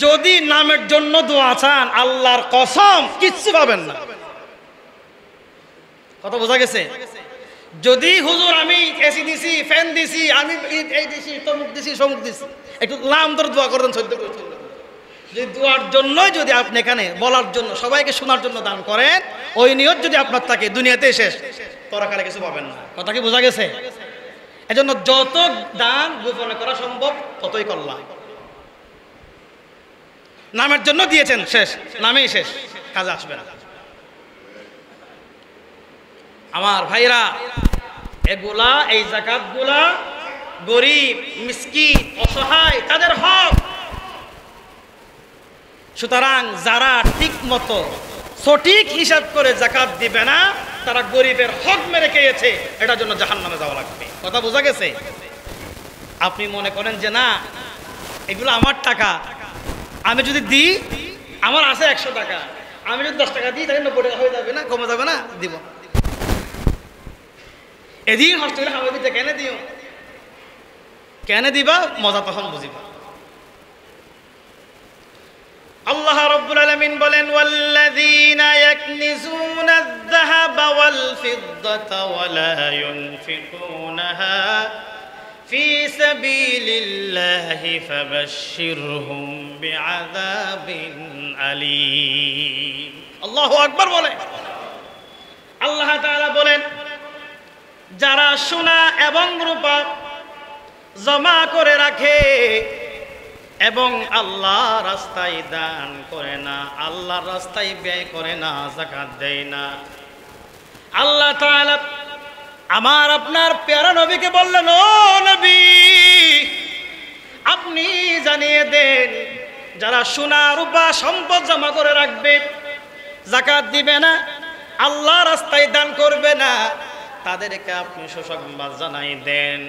যদি নামের জন্য দোয়া চান আল্লাহর কসম কিচ্ছু পাবেন না। কথা বোঝা গেছে? যদি হুজুর আমি এসি দিছি, ফ্যান দিছি, আমি এই দিছি, তমুক দিছি, সমুক দিছি, একটু নাম ধরে দোয়া করতেন সহ্য করতেন। যদি দোয়ার জন্যই যদি আপনি এখানে বলার জন্য সবাইকে শোনার জন্য দান করেন, ওই নিয়ত যদি আপনার থাকে দুনিয়াতে শেষ, পরকালে কিছু পাবেন না। কথা কি বোঝা গেছে? এজন্য যত দান গোপনে করা সম্ভব ততই করলাম। নামের জন্য দিয়েছেন, শেষ, নামেই শেষ, কাজে আসবে না। আমার ভাইরা, এগুলা এই যাকাতগুলা গরিব, মিসকিন, অসহায় তাদের হক। সুতরাং যারা ঠিক মতো সঠিক হিসাব করে যাকাত দিবে না তারা গরিবের হক মেরে খেয়েছে, এটার জন্য জাহান্নামে যাওয়া লাগবে। কথা বোঝা গেছে? আপনি মনে করেন যে না এগুলো আমার টাকা, আমি যদি দিই, আমার আছে 100 টাকা, আমি যদি 10 টাকা দিই তাহলে 90 টাকা হয়ে যাবে না, কমে যাবে না, দিব। এদিন হস্টেলে খাবার দিতে কেন দিও, কেন দিবা, মজা তখন বুঝিবা। আল্লাহ রাব্বুল আলামিন বলেন ওয়াল্লাযীনা ইয়াকনিজুনা আয-যাহাবা ওয়াল ফিদ্দাতা ওয়া লা ইউনফিকুনাহা ফি সাবিলিল্লাহি ফাবাশশিরহুম বিআযাবিন আলীম। আল্লাহু আকবার বলে। আল্লাহ তাআলা বলেন যারা সোনা এবং রূপা জমা করে রাখে এবং আল্লাহ রাস্তায় দান করে না, আল্লাহর রাস্তায় ব্যয় করে না, যাকাত দেয় না, আল্লাহ তাআলা আমার আপনার প্যারা নবীকে বললেন ও নবী আপনি জানিয়ে দেন যারা সোনা রূপা সম্পদ জমা করে রাখবে, যাকাত দিবে না, আল্লাহ রাস্তায় দান করবে না, তাদেরকে আপনি সুসংবাদ জানাই দেন।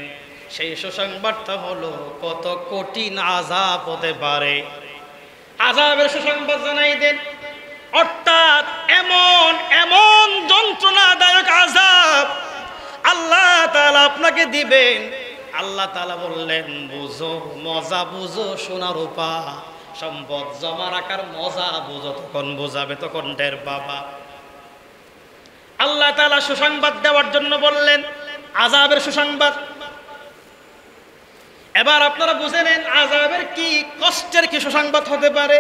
সেই সুসংবাদটা হলো কত কঠিন আযাব হতে পারে, আযাবের সুসংবাদ জানাই দেন। অর্থাৎ এমন এমন যন্ত্রণাদায়ক আযাব আল্লাহ তাআলা আপনাকে দিবেন। আল্লাহ তাআলা বললেন বুঝো, মজা বুঝো, সোনা রূপা সম্পদ জমা রাখার মজা বুঝো, তখন বোঝাবে, তখন টের বাবা। আল্লাহ তাআলা সুসংবাদ দেওয়ার জন্য বললেন আযাবের সুসংবাদ। এবার আপনারা বুঝে নেন আযাবের কি, কষ্টের কি সুসংবাদ হতে পারে,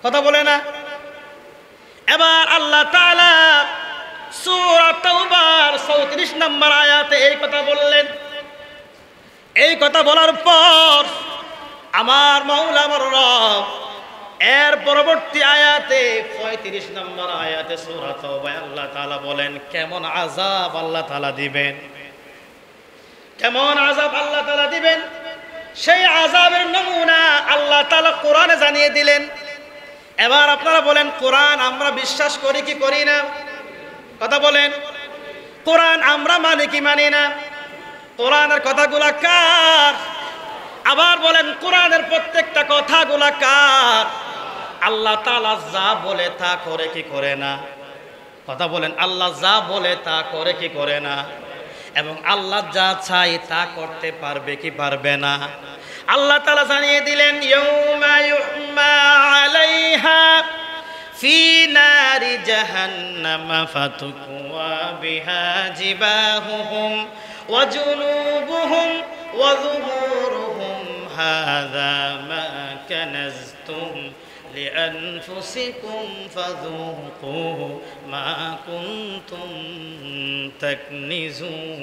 কথা বলে না। এবার আল্লাহ তাআলা সূরা তাওবার 34 নম্বর আয়াতে এই কথা বললেন। এই কথা বলার পর আমার মাওলা আমার রব এর পরবর্তী আয়াতে 35 নম্বর আয়াতে সূরা তাওবায় আল্লাহ তাআলা বলেন কেমন আযাব আল্লাহ তাআলা দিবেন, কেমন আযাব আল্লাহ তাআলা দিবেন। সেই আযাবের নমুনা আল্লাহ তাআলা কোরআনে জানিয়ে দিলেন। এবার আপনারা বলেন কোরআন আমরা বিশ্বাস করি কি করি না, কথা বলেন। কোরআন আমরা মানি কি মানি না, কোরআনের কথাগুলা কার? আবার বলেন কোরআনের প্রত্যেকটা কথাগুলা কার? আল্লাহ তাআলা যা বলে তা করে কি করে না, কথা বলেন। আল্লাহ যা বলে তা করে কি করে না, এবং আল্লাহ যা চাই তা করতে পারবে কি পারবে না। আল্লাহ তাআলা জানিয়ে দিলেন ইয়াউমা ইউহমা আলাইহা ফি নারি জাহান্নাম ফাতুকওয়া বিহা জিবাহুহুম ওয়া জুনুবুহুম ওয়া যুহুরুহুম হাযা মা কানাজতুম লিআনফুসিকুম ফাযুকু মা কুনতুম তাকনিজুন।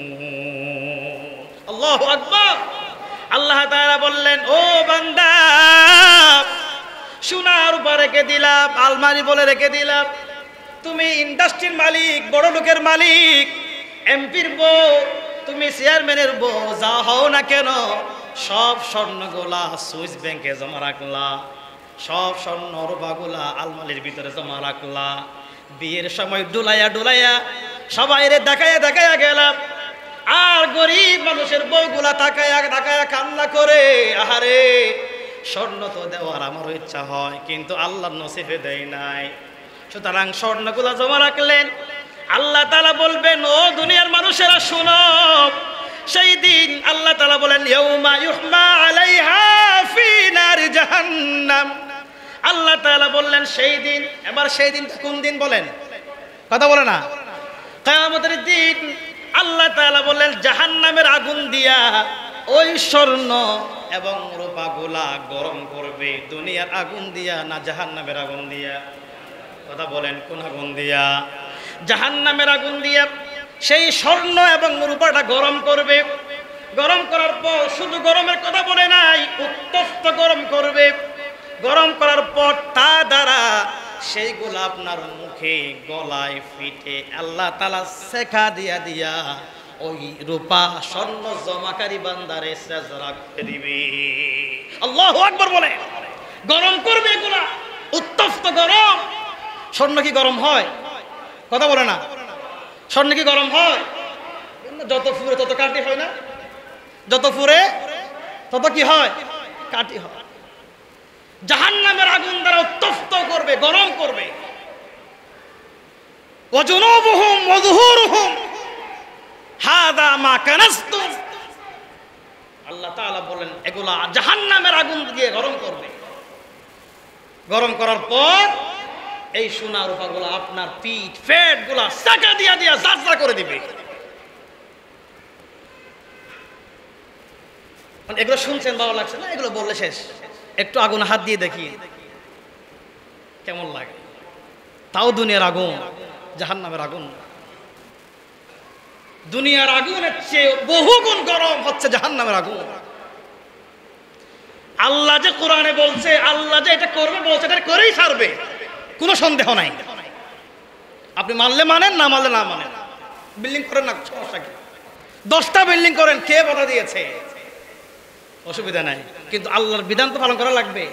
আল্লাহু আকবার। আল্লাহ তাআলা বললেন ও বান্দা সোনার উপর রেখে দিলাম, আলমারি বলে রেখে দিলাম, তুমি ইন্ডাস্ট্রির মালিক, বড় লোকের মালিক, এমপির বউ, তুমি চেয়ারম্যানের বউ, যা হও না কেন, সব স্বর্ণগুলা সুইস ব্যাংকে জমা রাখলা, সব স্বর্ণ রূপাগুলা আলমারির ভিতরে জমা রাখলা। বিয়ের সময় ডুলাইয়া ডুলাইয়া সবাইরে দেখাইয়া দেখাইয়া গেলাম, আর গরিব মানুষের বউগুলা তাকায়া তাকায়া কান্না করে আহারে স্বর্ণ তো দেওয়ার আমারও ইচ্ছা হয় কিন্তু আল্লাহ নসিবে দেয় নাই। সুতরাং স্বর্ণগুলা জমা রাখলেন। আল্লাহ তাআলা বলবেন ও দুনিয়ার মানুষেরা শুনো, সেই দিন আল্লাহ তাআলা বলেন ইয়াউমা ইউহমা আলাইহা ফি নারি জাহান্নাম আল্লাহ তাআলা বললেন সেই দিন। এবার সেই দিন কোন দিন বলেন? কথা বলে না। কিয়ামতের দিন আল্লাহ তাআলা বললেন জাহান্নামের আগুন দিয়া ওই স্বর্ণ এবং রূপাগুলা গরম করবে। দুনিয়ার আগুন দিয়া না জাহান্নামের আগুন দিয়া? কথা বলেন, কোন আগুন দিয়া? জাহান্নামের আগুন দিয়া সেই স্বর্ণ এবং রূপাটা গরম করবে। গরম করার পর শুধু গরমের কথা বলে নাই, উত্তপ্ত গরম করবে। গরম করার পর তা দ্বারা সেইগুলো আপনার মুখে, গলায়, পিঠে আল্লাহ তাআলা শেখা দিয়া দিয়া ওই রূপা স্বর্ণ জমাকারী বান্দারে সেজদা করে দিবে। আল্লাহু আকবার বলে। গরম করবে এগুলা, উত্তপ্ত গরম। স্বর্ণ কি গরম হয়? কথা বলে না। স্বর্ণ কি গরম হয়? যত ফুরে তত কাটি হয় না? যত ফুরে তত কি হয়? কাটি হয়। জাহান্নামের আগুন দ্বারা উত্তপ্ত করবে, গরম করবে। ওয়াজুনুবুহুম ওয়াযুহুরুহুম হাদা মা কানাসতুম। আল্লাহ তাআলা বলেন এগুলা জাহান্নামের আগুন দিয়ে গরম করবে। গরম করার পর এই সোনা রূপাগুলো আপনার পিঠ, পেট গুলা সাকা দিয়া দিয়া জাজা করে দিবে। এগুলো শুনছেন, ভালো লাগছে না? এগুলো বললে শেষ। একটু আগুন হাত দিয়ে দেখি কেমন লাগে। তাও দুনিয়ার আগুন, জাহান্নামের আগুন। দুনিয়ার আগুনের চেয়ে বহুগুণ গরম হচ্ছে জাহান্নামের আগুন। আল্লাহ যে কোরআনে বলছে, আল্লাহ যে এটা করবে বলছে, এটা করেই ছাড়বে, কোনো সন্দেহ নাই। আপনি মানলে মানেন, না মানলে না মানেন। বিল্ডিং করেন না, সমস্যা কি? 10টা বিল্ডিং করেন, কে বাধা দিয়েছে? অসুবিধা নাই, কিন্তু আল্লাহর বিধান তো পালন করা লাগবে।